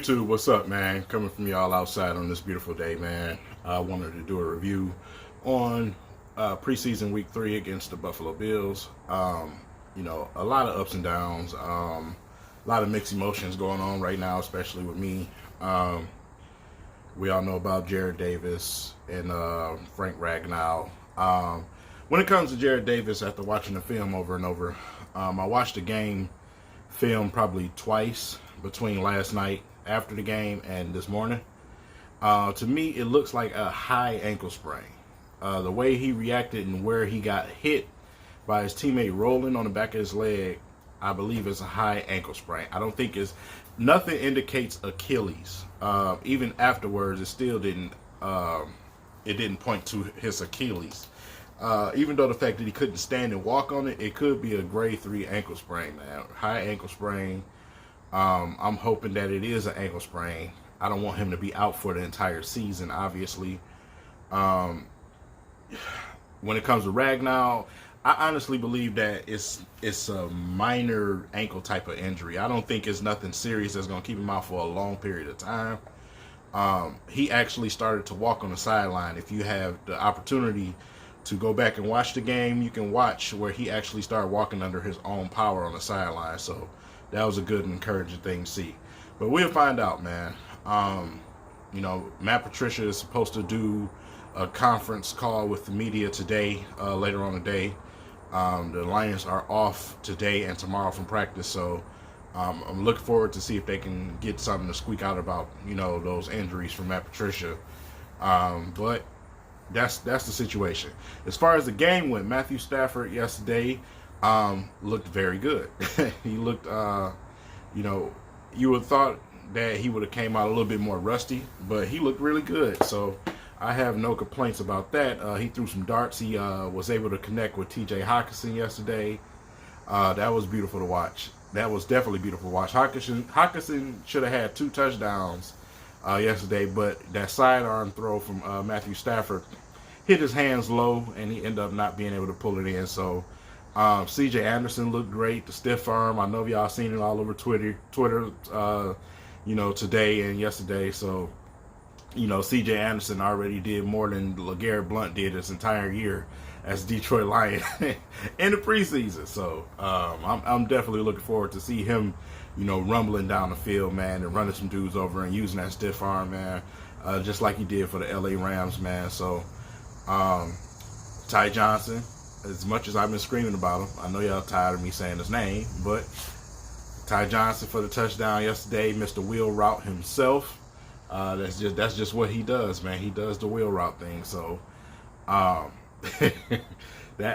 YouTube, what's up, man? Coming from y'all outside on this beautiful day, man. I wanted to do a review on preseason week 3 against the Buffalo Bills. A lot of ups and downs, a lot of mixed emotions going on right now, especially with me. We all know about Jarrad Davis and Frank Ragnow. When it comes to Jarrad Davis, after watching the film over and over, I watched the game film probably twice between last night after the game and this morning. To me, it looks like a high ankle sprain. The way he reacted and where he got hit by his teammate rolling on the back of his leg, I believe it's a high ankle sprain. I don't think nothing indicates Achilles. Even afterwards, it still didn't point to his Achilles. Even though the fact that he couldn't stand and walk on it, it could be a grade 3 ankle sprain, man. High ankle sprain. I'm hoping that it is an ankle sprain. I don't want him to be out for the entire season, obviously. When it comes to Ragnow, I honestly believe that it's a minor ankle type of injury. I don't think it's nothing serious that's going to keep him out for a long period of time. He actually started to walk on the sideline. If you have the opportunity to go back and watch the game, you can watch where he actually started walking under his own power on the sideline. So that was a good and encouraging thing to see. But we'll find out, man. Matt Patricia is supposed to do a conference call with the media today, later on today. The Lions are off today and tomorrow from practice, so I'm looking forward to see if they can get something to squeak out about, those injuries from Matt Patricia. But that's the situation. As far as the game went, Matthew Stafford yesterday looked very good. He looked, you would have thought that he would have came out a little bit more rusty, but he looked really good. So I have no complaints about that. He threw some darts. He was able to connect with T.J. Hockenson yesterday. That was beautiful to watch. That was definitely beautiful to watch. Hockenson should have had 2 touchdowns yesterday, but that sidearm throw from Matthew Stafford hit his hands low, and he ended up not being able to pull it in. So C.J. Anderson looked great. The stiff arm, I know y'all seen it all over Twitter, today and yesterday. So, C.J. Anderson already did more than LeGarrette Blount did his entire year as Detroit Lion in the preseason. So I'm definitely looking forward to see him, rumbling down the field, man, and running some dudes over and using that stiff arm, man, just like he did for the L.A. Rams, man. So Ty Johnson, as much as I've been screaming about him, I know y'all tired of me saying his name, but Ty Johnson for the touchdown yesterday, Mr. Wheel Route himself. That's just what he does, man. He does the wheel route thing. So that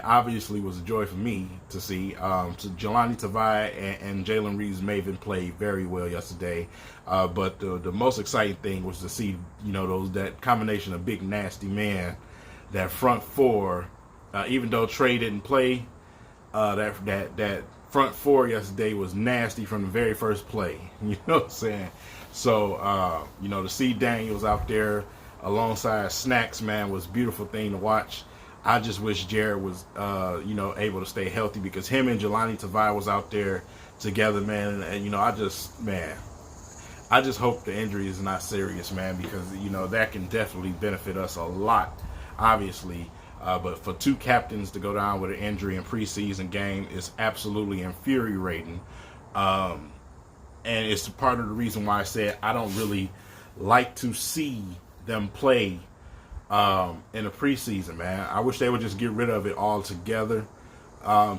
obviously was a joy for me to see. Jelani Tavai and Jalen Reeves-Maven played very well yesterday. But the most exciting thing was to see, that combination of big nasty man, that front four. Even though Trey didn't play, that front four yesterday was nasty from the very first play. You know what I'm saying? So, to see Daniels out there alongside Snacks, man, was a beautiful thing to watch. I just wish Jarrad was, able to stay healthy, because him and Jelani Tavai was out there together, man. And I just hope the injury is not serious, man, because, that can definitely benefit us a lot, obviously. But for 2 captains to go down with an injury in preseason game is absolutely infuriating. And it's part of the reason why I said I don't really like to see them play in the preseason, man. I wish they would just get rid of it altogether.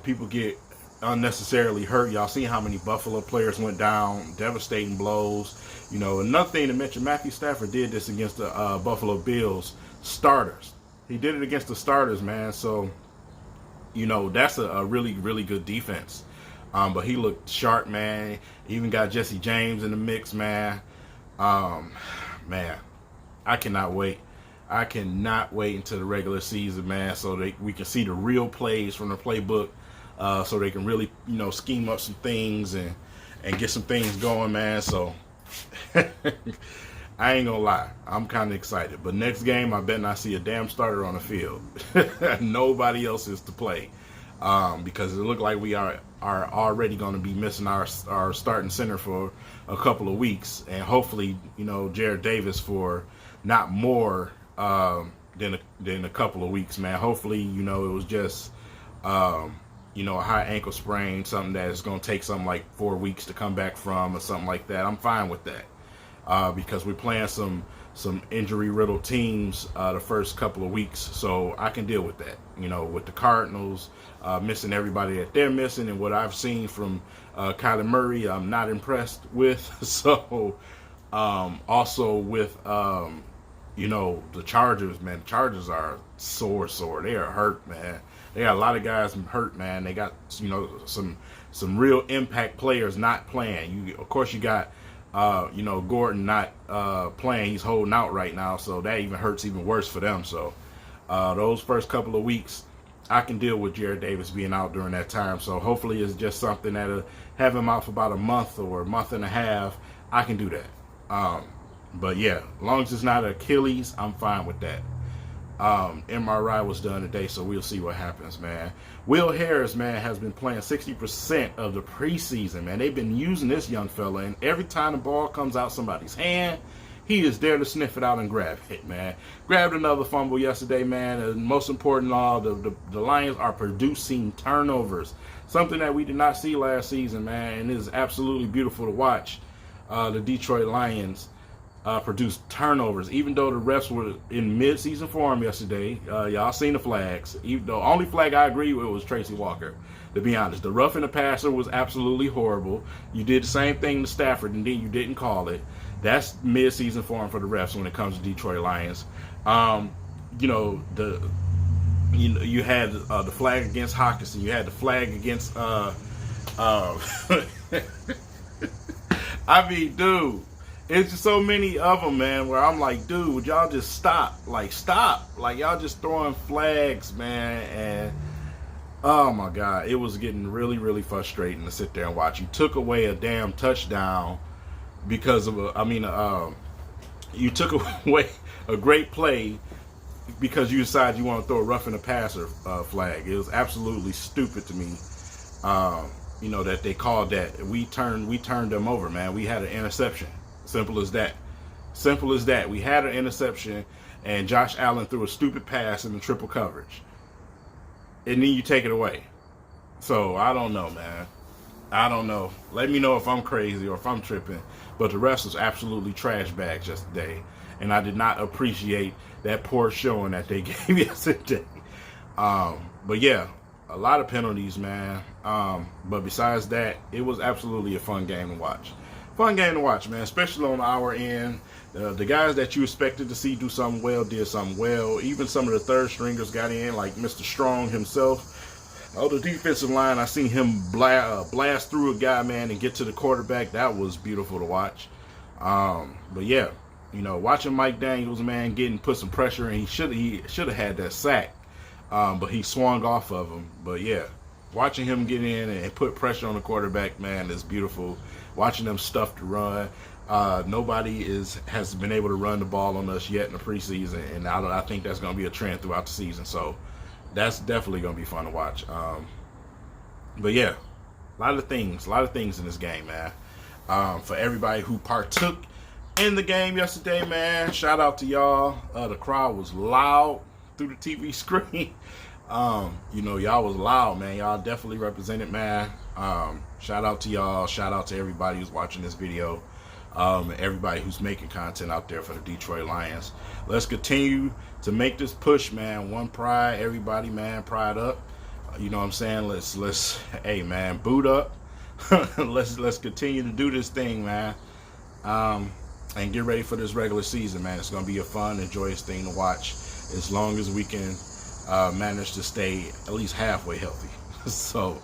People get unnecessarily hurt. Y'all see how many Buffalo players went down, devastating blows. Another thing to mention, Matthew Stafford did this against the Buffalo Bills starters. He did it against the starters, man. So, that's a really, really good defense. But he looked sharp, man. He even got Jesse James in the mix, man. Man, I cannot wait. I cannot wait until the regular season, man, so we can see the real plays from the playbook, so they can really, scheme up some things and get some things going, man. So I ain't gonna lie, I'm kind of excited. But next game, I bet not see a damn starter on the field. Nobody else is to play. because it looked like we are already going to be missing our starting center for a couple of weeks, and hopefully, you know, Jared Davis for not more than a couple of weeks, man. Hopefully, you know, it was just you know, a high ankle sprain, something that is going to take something like 4 weeks to come back from, or something like that. I'm fine with that because we're playing some injury-riddled teams the first couple of weeks, so I can deal with that. You know, with the Cardinals missing everybody that they're missing, and what I've seen from Kyler Murray, I'm not impressed with. So, also with you know, the Chargers, man. The Chargers are sore. They are hurt, man. They got a lot of guys hurt, man. They got, you know, some real impact players not playing. Of course, you got you know, Gordon not playing. He's holding out right now, so that even hurts even worse for them. So those first couple of weeks, I can deal with Jared Davis being out during that time. So hopefully it's just something that'll have him out for about a month or a month and a half. I can do that. But yeah, as long as it's not Achilles, I'm fine with that. MRI was done today, so we'll see what happens, man. Will Harris, man, has been playing 60% of the preseason, man. They've been using this young fella, and every time the ball comes out somebody's hand, he is there to sniff it out and grab it, man. Grabbed another fumble yesterday, man. And most important of all, the Lions are producing turnovers, something that we did not see last season, man, and it is absolutely beautiful to watch the Detroit Lions produced turnovers, even though the refs were in mid-season form yesterday. Y'all seen the flags. The only flag I agree with was Tracy Walker, to be honest. The roughing the passer was absolutely horrible. You did the same thing to Stafford, and then you didn't call it. That's mid-season form for the refs when it comes to Detroit Lions. You know, you had the flag against Hawkinson. You had the flag against I mean, dude, it's just so many of them, man, where I'm like, dude, would y'all just stop? Like, stop. Like, y'all just throwing flags, man. And, oh, my God, it was getting really, really frustrating to sit there and watch. You took away a damn touchdown because of you took away a great play because you decided you want to throw a roughing the passer flag. It was absolutely stupid to me. You know, that they called that. We turned them over, man. We had an interception. Simple as that. Simple as that. We had an interception, and Josh Allen threw a stupid pass in the triple coverage. And then you take it away. So, I don't know, man. I don't know. Let me know if I'm crazy or if I'm tripping. But the rest was absolutely trash bags yesterday. And I did not appreciate that poor showing that they gave yesterday. But yeah, a lot of penalties, man. But besides that, it was absolutely a fun game to watch. Fun game to watch, man, especially on our end. The guys that you expected to see do something well did something well. Even some of the third stringers got in, like Mr. Strong himself. Oh, the defensive line, I seen him blast through a guy, man, and get to the quarterback. That was beautiful to watch. But yeah, you know, watching Mike Daniels, man, put some pressure, and he should have had that sack, but he swung off of him. But yeah, watching him get in and put pressure on the quarterback, man, is beautiful. Watching them stuff to run. Nobody has been able to run the ball on us yet in the preseason, and I think that's going to be a trend throughout the season. So that's definitely going to be fun to watch. But yeah, a lot of things in this game, man. For everybody who partook in the game yesterday, man, shout out to y'all. The crowd was loud through the TV screen. You know, y'all was loud, man. Y'all definitely represented, man. Shout out to y'all. Shout out to everybody who's watching this video. Everybody who's making content out there for the Detroit Lions. Let's continue to make this push, man. One pride, everybody, man. Pride up. You know what I'm saying? Let's hey, man, boot up. let's continue to do this thing, man. And get ready for this regular season, man. It's gonna be a fun and joyous thing to watch, as long as we can manage to stay at least halfway healthy. So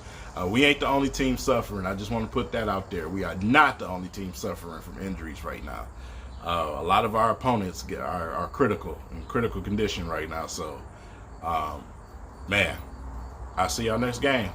we ain't the only team suffering. I just want to put that out there. We are not the only team suffering from injuries right now. A lot of our opponents are in critical condition right now. So, man, I'll see y'all next game.